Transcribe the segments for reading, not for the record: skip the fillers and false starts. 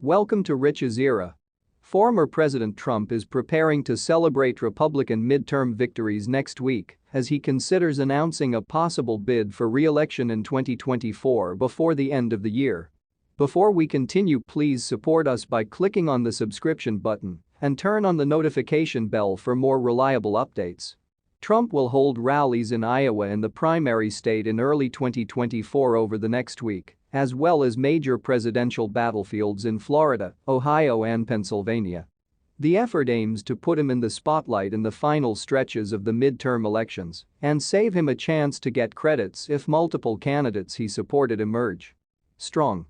Welcome to Rich's era. Former President Trump is preparing to celebrate Republican midterm victories next week as he considers announcing a possible bid for re-election in 2024 before the end of the year. Before we continue, please support us by clicking on the subscription button and turn on the notification bell for more reliable updates. Trump will hold rallies in Iowa and the primary state in early 2024 over the next week, as well as major presidential battlefields in Florida, Ohio and Pennsylvania. The effort aims to put him in the spotlight in the final stretches of the midterm elections and save him a chance to get credits if multiple candidates he supported emerge strong.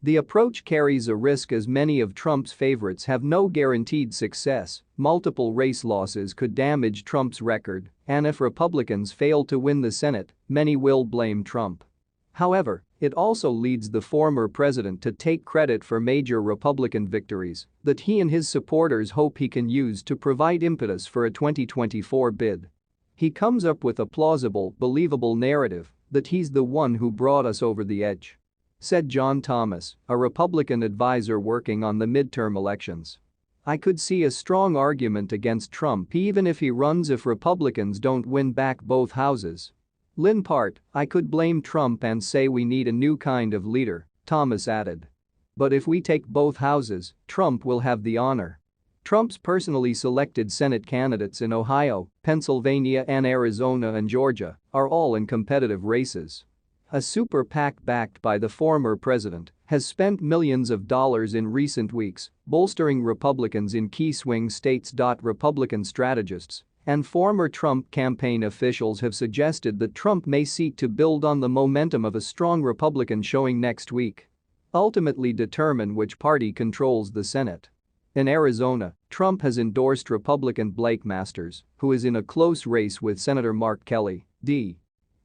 The approach carries a risk as many of Trump's favorites have no guaranteed success. Multiple race losses could damage Trump's record, and if Republicans fail to win the Senate, many will blame Trump. However, it also leads the former president to take credit for major Republican victories that he and his supporters hope he can use to provide impetus for a 2024 bid. He comes up with a plausible, believable narrative that he's the one who brought us over the edge, said John Thomas, a Republican advisor working on the midterm elections. I could see a strong argument against Trump even if he runs if Republicans don't win back both houses. In part, I could blame Trump and say we need a new kind of leader, Thomas added. But if we take both houses, Trump will have the honor. Trump's personally selected Senate candidates in Ohio, Pennsylvania and Arizona and Georgia are all in competitive races. A super PAC backed by the former president has spent millions of dollars in recent weeks bolstering Republicans in key swing states. Republican strategists and former Trump campaign officials have suggested that Trump may seek to build on the momentum of a strong Republican showing next week, ultimately determine which party controls the Senate. In Arizona, Trump has endorsed Republican Blake Masters, who is in a close race with Senator Mark Kelly, D.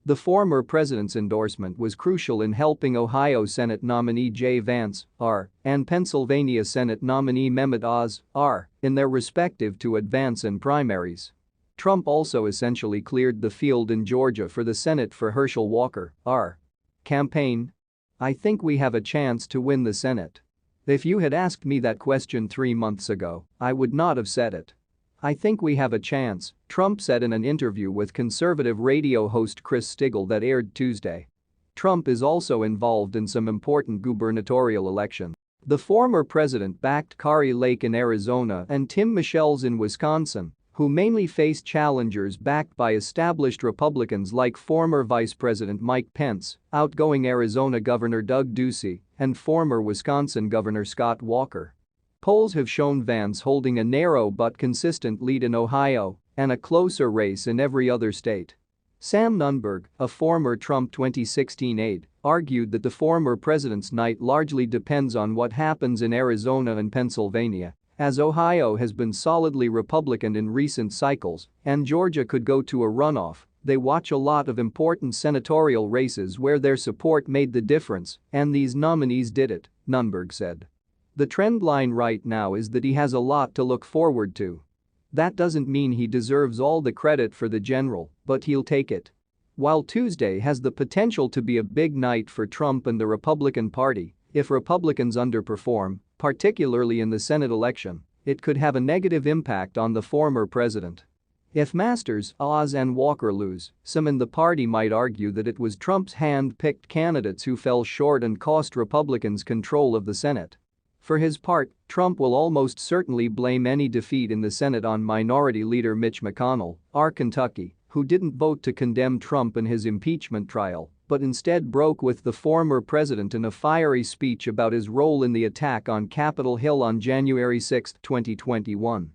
The former president's endorsement was crucial in helping Ohio Senate nominee Jay Vance, R., and Pennsylvania Senate nominee Mehmet Oz, R., in their respective to advance in primaries. Trump also essentially cleared the field in Georgia for the Senate for Herschel Walker, R. Campaign. I think we have a chance to win the Senate. If you had asked me that question 3 months ago, I would not have said it. I think we have a chance, Trump said in an interview with conservative radio host Chris Stigall that aired Tuesday. Trump is also involved in some important gubernatorial elections. The former president backed Kari Lake in Arizona and Tim Michels in Wisconsin, who mainly faced challengers backed by established Republicans like former Vice President Mike Pence, outgoing Arizona Governor Doug Ducey, and former Wisconsin Governor Scott Walker. Polls have shown Vance holding a narrow but consistent lead in Ohio and a closer race in every other state. Sam Nunberg, a former Trump 2016 aide, argued that the former president's night largely depends on what happens in Arizona and Pennsylvania, as Ohio has been solidly Republican in recent cycles and Georgia could go to a runoff. They watch a lot of important senatorial races where their support made the difference, and these nominees did it, Nunberg said. The trend line right now is that he has a lot to look forward to. That doesn't mean he deserves all the credit for the general, but he'll take it. While Tuesday has the potential to be a big night for Trump and the Republican Party, if Republicans underperform, particularly in the Senate election, it could have a negative impact on the former president. If Masters, Oz and Walker lose, some in the party might argue that it was Trump's hand-picked candidates who fell short and cost Republicans control of the Senate. For his part, Trump will almost certainly blame any defeat in the Senate on Minority Leader Mitch McConnell, R. Kentucky, who didn't vote to condemn Trump in his impeachment trial, but instead broke with the former president in a fiery speech about his role in the attack on Capitol Hill on January 6, 2021.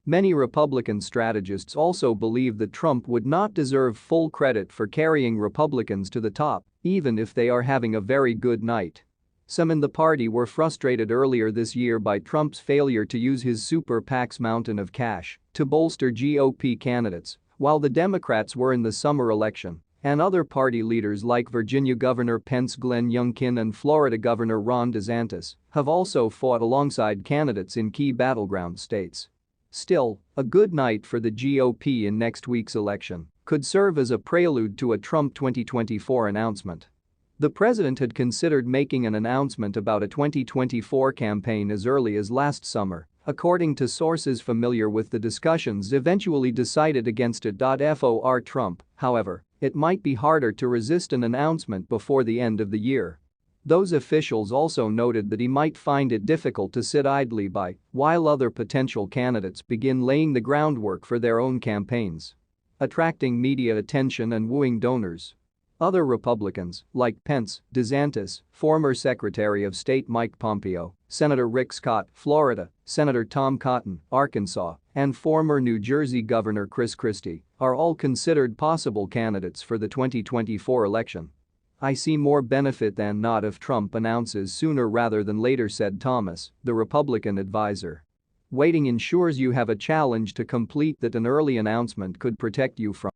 Many Republican strategists also believe that Trump would not deserve full credit for carrying Republicans to the top, even if they are having a very good night. Some in the party were frustrated earlier this year by Trump's failure to use his super PAC's mountain of cash to bolster GOP candidates, while the Democrats were in the summer election, and other party leaders like Virginia Governor Pence Glenn Youngkin and Florida Governor Ron DeSantis have also fought alongside candidates in key battleground states. Still, a good night for the GOP in next week's election could serve as a prelude to a Trump 2024 announcement. The president had considered making an announcement about a 2024 campaign as early as last summer. According to sources familiar with the discussions, eventually decided against it. For Trump, however, it might be harder to resist an announcement before the end of the year. Those officials also noted that he might find it difficult to sit idly by while other potential candidates begin laying the groundwork for their own campaigns. Attracting media attention and wooing donors. Other Republicans, like Pence, DeSantis, former Secretary of State Mike Pompeo, Senator Rick Scott, Florida, Senator Tom Cotton, Arkansas, and former New Jersey Governor Chris Christie, are all considered possible candidates for the 2024 election. "I see more benefit than not if Trump announces sooner rather than later," said Thomas, the Republican advisor. "Waiting ensures you have a challenge to complete that an early announcement could protect you from."